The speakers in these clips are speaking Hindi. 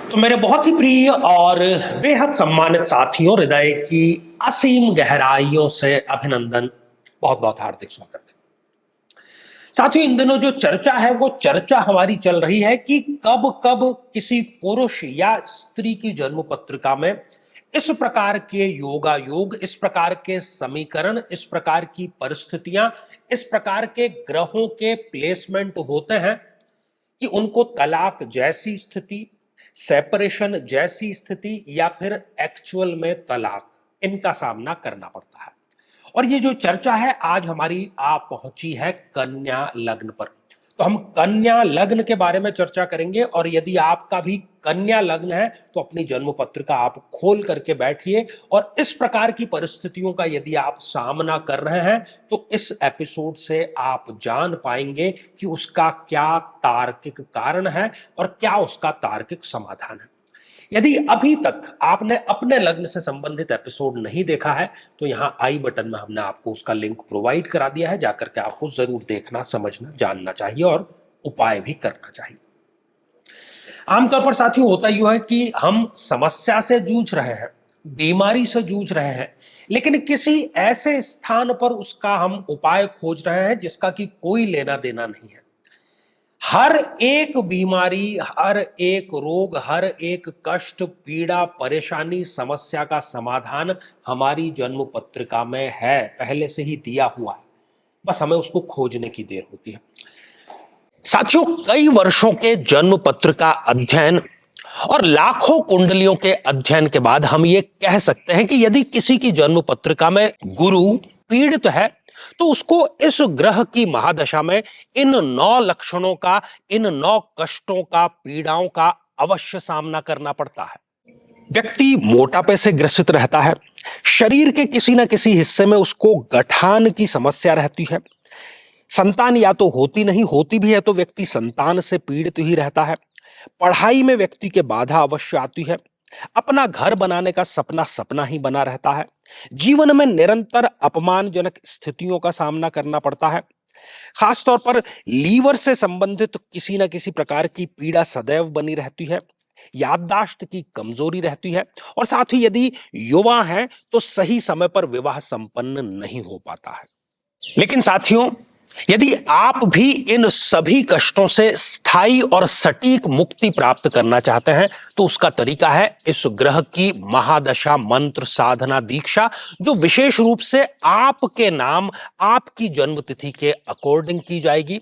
तो मेरे बहुत ही प्रिय और बेहद सम्मानित साथियों, हृदय की असीम गहराइयों से अभिनंदन, बहुत बहुत हार्दिक स्वागत है। साथियों, इन दिनों जो चर्चा है वो चर्चा हमारी चल रही है कि कब कब किसी पुरुष या स्त्री की जन्म पत्रिका में इस प्रकार के योगायोग, इस प्रकार के समीकरण, इस प्रकार की परिस्थितियां, इस प्रकार के ग्रहों के प्लेसमेंट होते हैं कि उनको तलाक जैसी स्थिति, सेपरेशन जैसी स्थिति या फिर एक्चुअल में तलाक, इनका सामना करना पड़ता है। और ये जो चर्चा है आज हमारी आ पहुंची है कन्या लग्न पर। तो हम कन्या लग्न के बारे में चर्चा करेंगे, और यदि आपका भी कन्या लग्न है तो अपनी जन्म पत्रिका आप खोल करके बैठिए, और इस प्रकार की परिस्थितियों का यदि आप सामना कर रहे हैं तो इस एपिसोड से आप जान पाएंगे कि उसका क्या तार्किक कारण है और क्या उसका तार्किक समाधान है। यदि अभी तक आपने अपने लग्न से संबंधित एपिसोड नहीं देखा है तो यहां आई बटन में हमने आपको उसका लिंक प्रोवाइड करा दिया है, जाकर के आपको जरूर देखना, समझना, जानना चाहिए और उपाय भी करना चाहिए। आमतौर पर साथियों होता यू है कि हम समस्या से जूझ रहे हैं, बीमारी से जूझ रहे हैं, लेकिन किसी ऐसे स्थान पर उसका हम उपाय खोज रहे हैं जिसका कि कोई लेना देना नहीं है। हर एक बीमारी, हर एक रोग, हर एक कष्ट, पीड़ा, परेशानी, समस्या का समाधान हमारी जन्म पत्रिका में है, पहले से ही दिया हुआ है। बस हमें उसको खोजने की देर होती है। साथियों, कई वर्षों के जन्म पत्रिका अध्ययन और लाखों कुंडलियों के अध्ययन के बाद हम ये कह सकते हैं कि यदि किसी की जन्म पत्रिका में गुरु पीड़ित है तो उसको इस ग्रह की महादशा में इन 9 लक्षणों का, इन 9 कष्टों का, पीड़ाओं का अवश्य सामना करना पड़ता है। व्यक्ति मोटापे से ग्रसित रहता है, शरीर के किसी ना किसी हिस्से में उसको गठान की समस्या रहती है, संतान या तो होती नहीं, होती भी है तो व्यक्ति संतान से पीड़ित ही रहता है, पढ़ाई में व्यक्ति के बाधा अवश्य आती है, अपना घर बनाने का सपना सपना ही बना रहता है, जीवन में निरंतर अपमानजनक स्थितियों का सामना करना पड़ता है, खासतौर पर लीवर से संबंधित किसी न किसी प्रकार की पीड़ा सदैव बनी रहती है, याददाश्त की कमजोरी रहती है, और साथ ही यदि युवा हैं तो सही समय पर विवाह संपन्न नहीं हो पाता है। लेकिन साथियों, यदि आप भी इन सभी कष्टों से स्थायी और सटीक मुक्ति प्राप्त करना चाहते हैं तो उसका तरीका है इस ग्रह की महादशा मंत्र साधना दीक्षा, जो विशेष रूप से आपके नाम, आपकी जन्म तिथि के अकॉर्डिंग की जाएगी,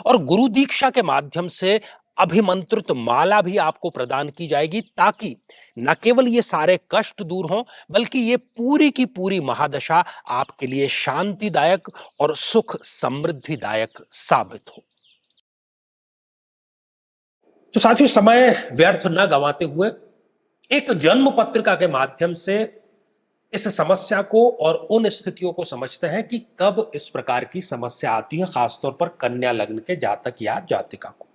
और गुरु दीक्षा के माध्यम से अभिमंत्रित माला भी आपको प्रदान की जाएगी, ताकि न केवल ये सारे कष्ट दूर हों बल्कि ये पूरी की पूरी महादशा आपके लिए शांतिदायक और सुख समृद्धिदायक साबित हो। तो साथियों, समय व्यर्थ न गंवाते हुए एक जन्म पत्रिका के माध्यम से इस समस्या को और उन स्थितियों को समझते हैं कि कब इस प्रकार की समस्या आती है, खासतौर पर कन्या लग्न के जातक या जातिका को।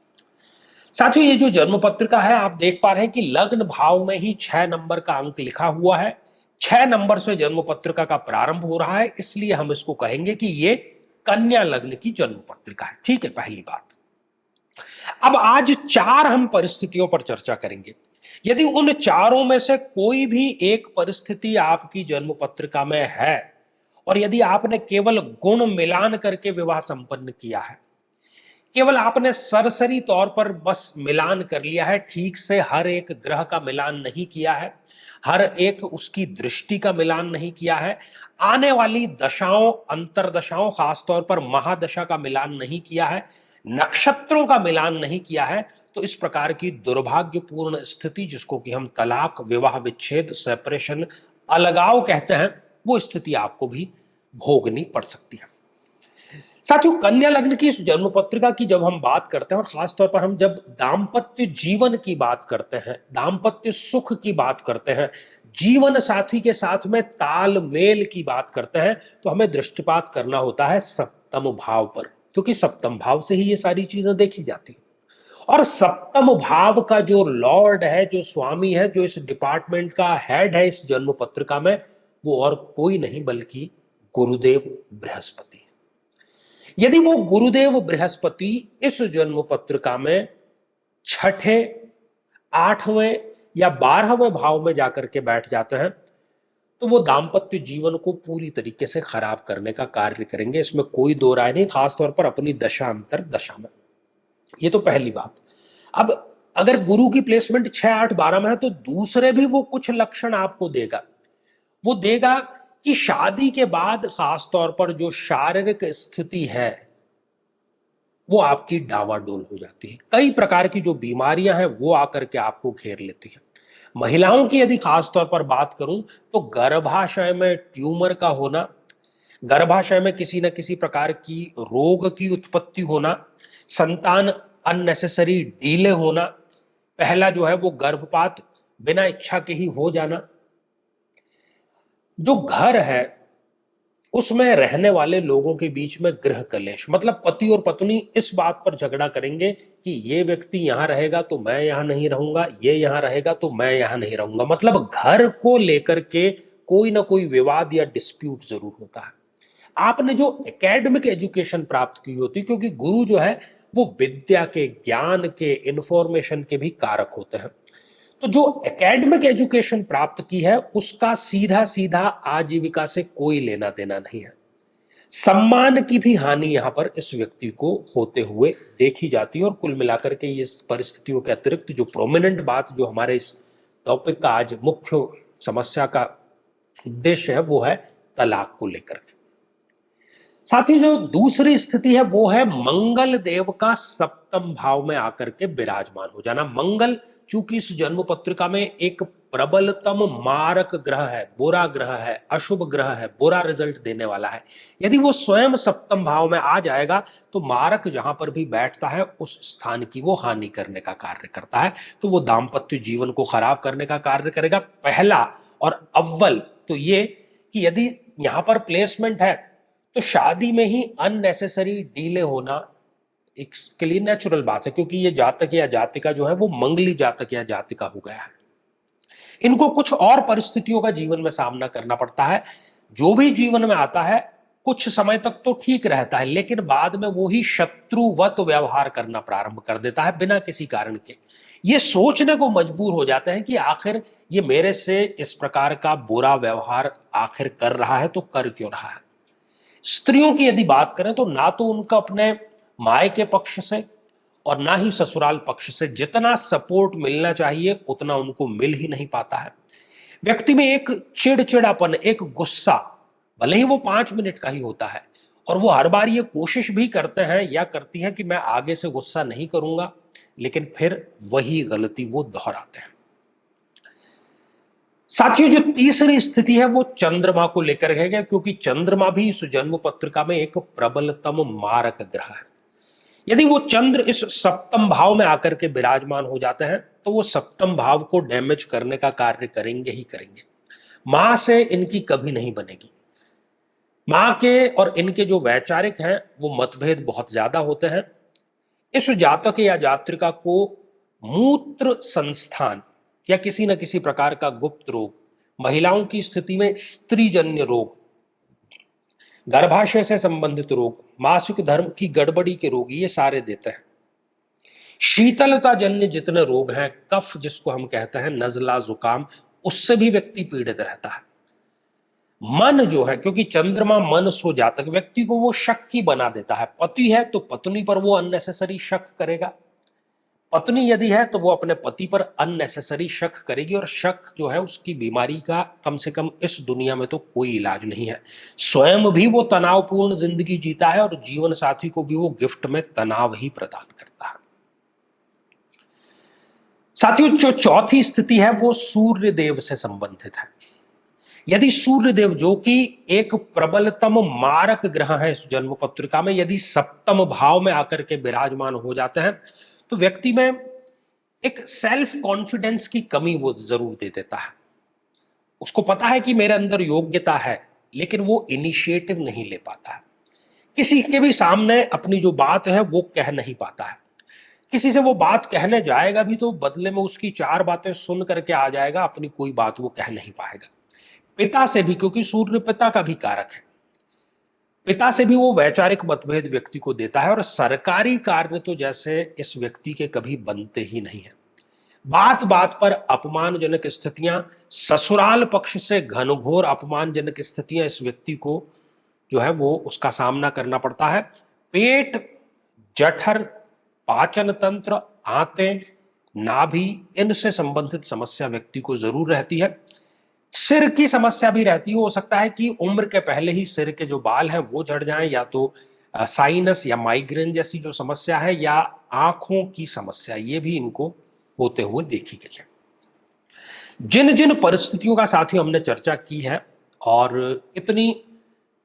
साथियों, ये जो जन्म पत्रिका है आप देख पा रहे हैं कि लग्न भाव में ही 6 नंबर का अंक लिखा हुआ है। 6 नंबर से जन्म पत्रिका का प्रारंभ हो रहा है, इसलिए हम इसको कहेंगे कि ये कन्या लग्न की जन्म पत्रिका है। ठीक है, पहली बात। अब आज 4 हम परिस्थितियों पर चर्चा करेंगे। यदि उन चारों में से कोई भी एक परिस्थिति आपकी जन्म पत्रिका में है, और यदि आपने केवल गुण मिलान करके विवाह संपन्न किया है, केवल आपने सरसरी तौर पर बस मिलान कर लिया है, ठीक से हर एक ग्रह का मिलान नहीं किया है, हर एक उसकी दृष्टि का मिलान नहीं किया है, आने वाली दशाओं, अंतरदशाओं, खासतौर पर महादशा का मिलान नहीं किया है, नक्षत्रों का मिलान नहीं किया है, तो इस प्रकार की दुर्भाग्यपूर्ण स्थिति, जिसको कि हम तलाक, विवाह विच्छेद, सेपरेशन, अलगाव कहते हैं, वो स्थिति आपको भी भोगनी पड़ सकती है। साथियों, कन्या लग्न की इस जन्म पत्रिका की जब हम बात करते हैं, और खासतौर पर हम जब दाम्पत्य जीवन की बात करते हैं, दाम्पत्य सुख की बात करते हैं, जीवन साथी के साथ में तालमेल की बात करते हैं, तो हमें दृष्टिपात करना होता है सप्तम भाव पर, क्योंकि सप्तम भाव से ही ये सारी चीजें देखी जाती हैं। और सप्तम भाव का जो लॉर्ड है, जो स्वामी है, जो इस डिपार्टमेंट का हेड है इस जन्म पत्रिका में, वो और कोई नहीं बल्कि गुरुदेव बृहस्पति है। यदि वो गुरुदेव बृहस्पति इस जन्म पत्रिका में 6ठे, 8वें या 12वें भाव में जाकर के बैठ जाते हैं तो वो दाम्पत्य जीवन को पूरी तरीके से खराब करने का कार्य करेंगे। इसमें कोई दो राय नहीं, खासतौर पर अपनी दशा अंतर दशा में। ये तो पहली बात। अब अगर गुरु की प्लेसमेंट 6, 8, 12 में है तो दूसरे भी वो कुछ लक्षण आपको देगा। वो देगा कि शादी के बाद खासतौर पर जो शारीरिक स्थिति है वो आपकी डावाडोल हो जाती है। कई प्रकार की जो बीमारियां हैं वो आकर के आपको घेर लेती हैं। महिलाओं की यदि खासतौर पर बात करूं तो गर्भाशय में ट्यूमर का होना, गर्भाशय में किसी न किसी प्रकार की रोग की उत्पत्ति होना, संतान अननेसेसरी डीले होना, पहला जो है वो गर्भपात बिना इच्छा के ही हो जाना, जो घर है उसमें रहने वाले लोगों के बीच में गृह कलेश, मतलब पति और पत्नी इस बात पर झगड़ा करेंगे कि ये व्यक्ति यहां रहेगा तो मैं यहां नहीं रहूंगा, ये यहां रहेगा तो मैं यहां नहीं रहूंगा, मतलब घर को लेकर के कोई ना कोई विवाद या डिस्प्यूट जरूर होता है। आपने जो एकेडमिक एजुकेशन प्राप्त की होती, क्योंकि गुरु जो है वो विद्या के, ज्ञान के, इंफॉर्मेशन के भी कारक होते हैं, तो जो एकेडमिक एजुकेशन प्राप्त की है उसका सीधा सीधा आजीविका से कोई लेना देना नहीं है। सम्मान की भी हानि यहां पर इस व्यक्ति को होते हुए देखी जाती है। और कुल मिलाकर के इस परिस्थितियों के अतिरिक्त जो प्रोमिनेंट बात जो हमारे इस टॉपिक का आज मुख्य समस्या का उद्देश्य है वो है तलाक को लेकर के। साथ ही जो दूसरी स्थिति है वो है मंगल देव का सप्तम भाव में आकर के विराजमान हो जाना। मंगल चूंकि इस जन्म पत्रिका में एक प्रबलतम मारक ग्रह है, बुरा ग्रह है, अशुभ ग्रह है, बुरा रिजल्ट देने वाला है, यदि वो स्वयं सप्तम भाव में आ जाएगा तो मारक जहां पर भी बैठता है उस स्थान की वो हानि करने का कार्य करता है, तो वो दाम्पत्य जीवन को खराब करने का कार्य करेगा। पहला और अव्वल तो ये कि यदि यहां पर प्लेसमेंट है तो शादी में ही अननेसेसरी डीले होना इसके लिए नेचुरल बात है, क्योंकि ये जातक या जातिका जो है वो मंगली जातक या जातिका हो गया है। इनको कुछ और परिस्थितियों का जीवन में सामना करना पड़ता है। जो भी जीवन में आता है कुछ समय तक तो ठीक रहता है, लेकिन बाद में वो ही शत्रुवत व्यवहार करना प्रारंभ कर देता है बिना किसी कारण के। ये सोचने को मजबूर हो जाते हैं कि आखिर ये मेरे से इस प्रकार का बुरा व्यवहार आखिर कर रहा है तो कर क्यों रहा है। स्त्रियों की यदि बात करें तो ना तो उनका अपने मायके पक्ष से और ना ही ससुराल पक्ष से जितना सपोर्ट मिलना चाहिए उतना उनको मिल ही नहीं पाता है। व्यक्ति में एक चिड़चिड़ापन, एक गुस्सा, भले ही वो 5 मिनट का ही होता है, और वो हर बार ये कोशिश भी करते हैं या करती हैं कि मैं आगे से गुस्सा नहीं करूंगा, लेकिन फिर वही गलती वो दोहराते हैं। साथियों जो तीसरी स्थिति है वो चंद्रमा को लेकर है, क्योंकि चंद्रमा भी इस जन्म पत्रिका में एक प्रबलतम मारक ग्रह है। यदि वो चंद्र इस सप्तम भाव में आकर के विराजमान हो जाते हैं तो वो सप्तम भाव को डैमेज करने का कार्य करेंगे ही करेंगे। मां से इनकी कभी नहीं बनेगी। मां के और इनके जो वैचारिक हैं वो मतभेद बहुत ज्यादा होते हैं। इस जातक या जात्रिका को मूत्र संस्थान या किसी न किसी प्रकार का गुप्त रोग, महिलाओं की स्थिति में स्त्रीजन्य रोग, गर्भाशय से संबंधित रोग, मासिक धर्म की गड़बड़ी के रोग, ये सारे देते हैं। शीतलता जन्य जितने रोग हैं, कफ जिसको हम कहते हैं, नजला, जुकाम, उससे भी व्यक्ति पीड़ित रहता है। मन जो है, क्योंकि चंद्रमा मन सो जातक, व्यक्ति को वो शक की बना देता है। पति है तो पत्नी पर वो अननेसेसरी शक करेगा, पत्नी यदि है तो वो अपने पति पर अननेसेसरी शक करेगी, और शक जो है उसकी बीमारी का कम से कम इस दुनिया में तो कोई इलाज नहीं है। स्वयं भी वो तनावपूर्ण जिंदगी जीता है और जीवन साथी को भी वो गिफ्ट में तनाव ही प्रदान करता है। साथियों जो चौथी स्थिति है वो सूर्य देव से संबंधित है। यदि सूर्य देव जो कि एक प्रबलतम मारक ग्रह है इस जन्म पत्रिका में, यदि सप्तम भाव में आकर के विराजमान हो जाते हैं तो व्यक्ति में एक सेल्फ कॉन्फिडेंस की कमी वो जरूर दे देता है। उसको पता है कि मेरे अंदर योग्यता है, लेकिन वो इनिशिएटिव नहीं ले पाता है। किसी के भी सामने अपनी जो बात है वो कह नहीं पाता है। किसी से वो बात कहने जाएगा भी तो बदले में उसकी 4 बातें सुन करके आ जाएगा, अपनी कोई बात वो कह नहीं पाएगा। पिता से भी, क्योंकि सूर्य पिता का भी कारक है, पिता से भी वो वैचारिक मतभेद व्यक्ति को देता है। और सरकारी कार्य तो जैसे इस व्यक्ति के कभी बनते ही नहीं है। बात बात पर अपमानजनक स्थितियां, ससुराल पक्ष से घनघोर अपमानजनक स्थितियां इस व्यक्ति को जो है वो उसका सामना करना पड़ता है। पेट, जठर, पाचन तंत्र, आंतें, नाभि, इनसे संबंधित समस्या व्यक्ति को जरूर रहती है। सिर की समस्या भी रहती है। हो सकता है कि उम्र के पहले ही सिर के जो बाल हैं वो झड़ जाएं, या तो साइनस या माइग्रेन जैसी जो समस्या है, या आंखों की समस्या, ये भी इनको होते हुए देखी गई है। जिन जिन परिस्थितियों का साथियों हमने चर्चा की है, और इतनी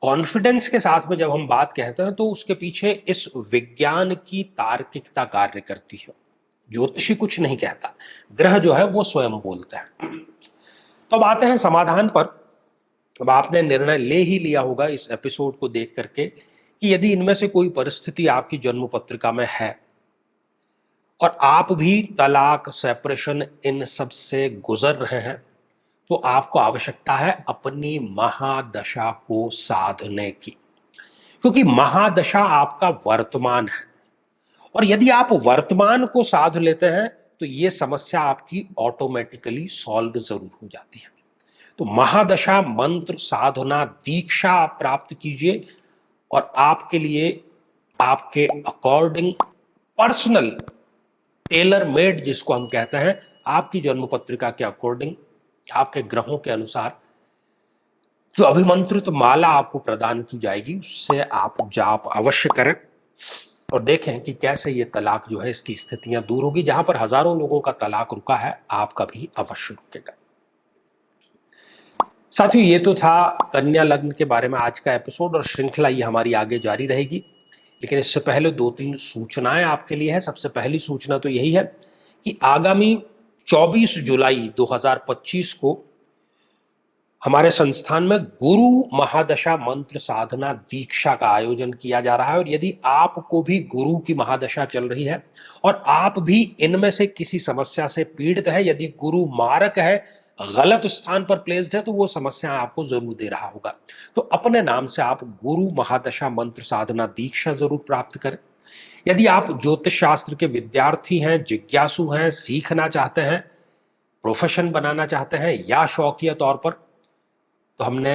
कॉन्फिडेंस के साथ में जब हम बात कहते हैं, तो उसके पीछे इस विज्ञान की तार्किकता कार्य करती है। ज्योतिषी कुछ नहीं कहता, ग्रह जो है वो स्वयं बोलते हैं। तो अब आते हैं समाधान पर। अब आपने निर्णय ले ही लिया होगा इस एपिसोड को देख करके कि यदि इनमें से कोई परिस्थिति आपकी जन्म पत्रिका में है और आप भी तलाक, सेपरेशन, इन सब से गुजर रहे हैं, तो आपको आवश्यकता है अपनी महादशा को साधने की, क्योंकि महादशा आपका वर्तमान है। और यदि आप वर्तमान को साध लेते हैं तो यह समस्या आपकी ऑटोमेटिकली सॉल्व जरूर हो जाती है। तो महादशा मंत्र साधना दीक्षा आप प्राप्त कीजिए, और आपके लिए आपके अकॉर्डिंग पर्सनल टेलर मेड, जिसको हम कहते हैं, आपकी जन्म पत्रिका के अकॉर्डिंग, आपके ग्रहों के अनुसार जो अभिमंत्रित माला आपको प्रदान की जाएगी, उससे आप जाप अवश्य करें और देखें कि कैसे ये तलाक जो है इसकी स्थितियां दूर होगी। जहां पर हजारों लोगों का तलाक रुका है, आपका भी अवश्य रुकेगा। साथियों, ये तो था कन्या लग्न के बारे में आज का एपिसोड, और श्रृंखला ये हमारी आगे जारी रहेगी। लेकिन इससे पहले 2-3 सूचनाएं आपके लिए है। सबसे पहली सूचना तो यही है कि आगामी 24 जुलाई 2025 को हमारे संस्थान में गुरु महादशा मंत्र साधना दीक्षा का आयोजन किया जा रहा है। और यदि आपको भी गुरु की महादशा चल रही है और आप भी इनमें से किसी समस्या से पीड़ित है, यदि गुरु मारक है, गलत स्थान पर प्लेस्ड है, तो वो समस्या आपको जरूर दे रहा होगा। तो अपने नाम से आप गुरु महादशा मंत्र साधना दीक्षा जरूर प्राप्त करें। यदि आप ज्योतिष शास्त्र के विद्यार्थी हैं, जिज्ञासु हैं, सीखना चाहते हैं, प्रोफेशन बनाना चाहते हैं, या शौकिया तौर पर, तो हमने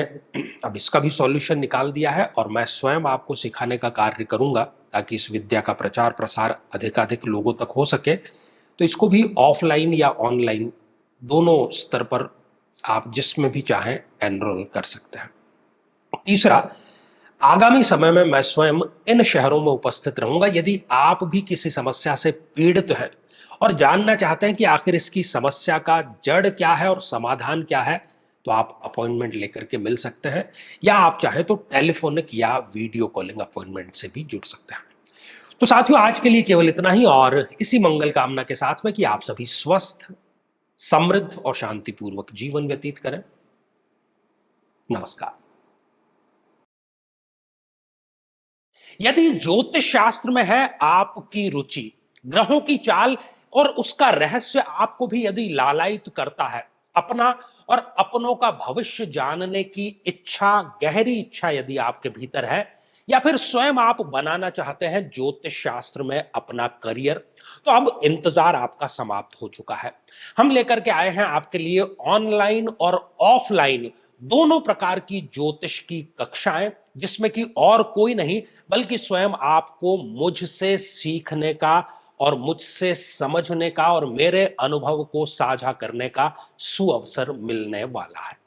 अब इसका भी सॉल्यूशन निकाल दिया है, और मैं स्वयं आपको सिखाने का कार्य करूंगा ताकि इस विद्या का प्रचार प्रसार अधिकाधिक लोगों तक हो सके। तो इसको भी ऑफलाइन या ऑनलाइन दोनों स्तर पर आप जिसमें भी चाहें एनरोल कर सकते हैं। तीसरा, आगामी समय में मैं स्वयं इन शहरों में उपस्थित रहूंगा। यदि आप भी किसी समस्या से पीड़ित हैं और जानना चाहते हैं कि आखिर इसकी समस्या का जड़ क्या है और समाधान क्या है, तो आप अपॉइंटमेंट लेकर के मिल सकते हैं, या आप चाहें तो टेलीफोनिक या वीडियो कॉलिंग अपॉइंटमेंट से भी जुड़ सकते हैं। तो साथियों, आज के लिए केवल इतना ही, और इसी मंगल कामना के साथ में कि आप सभी स्वस्थ, समृद्ध और शांतिपूर्वक जीवन व्यतीत करें। नमस्कार। यदि ज्योतिष शास्त्र में है आपकी रुचि, ग्रहों की चाल और उसका रहस्य आपको भी यदि लालायित करता है, अपना और अपनों का भविष्य जानने की इच्छा, गहरी इच्छा यदि आपके भीतर है, या फिर स्वयं आप बनाना चाहते हैं ज्योतिष शास्त्र में अपना करियर, तो अब इंतजार आपका समाप्त हो चुका है। हम लेकर के आए हैं आपके लिए ऑनलाइन और ऑफलाइन दोनों प्रकार की ज्योतिष की कक्षाएं, जिसमें कि और कोई नहीं बल्कि स्वयं आपको मुझसे सीखने का और मुझसे समझने का और मेरे अनुभव को साझा करने का सुअवसर मिलने वाला है।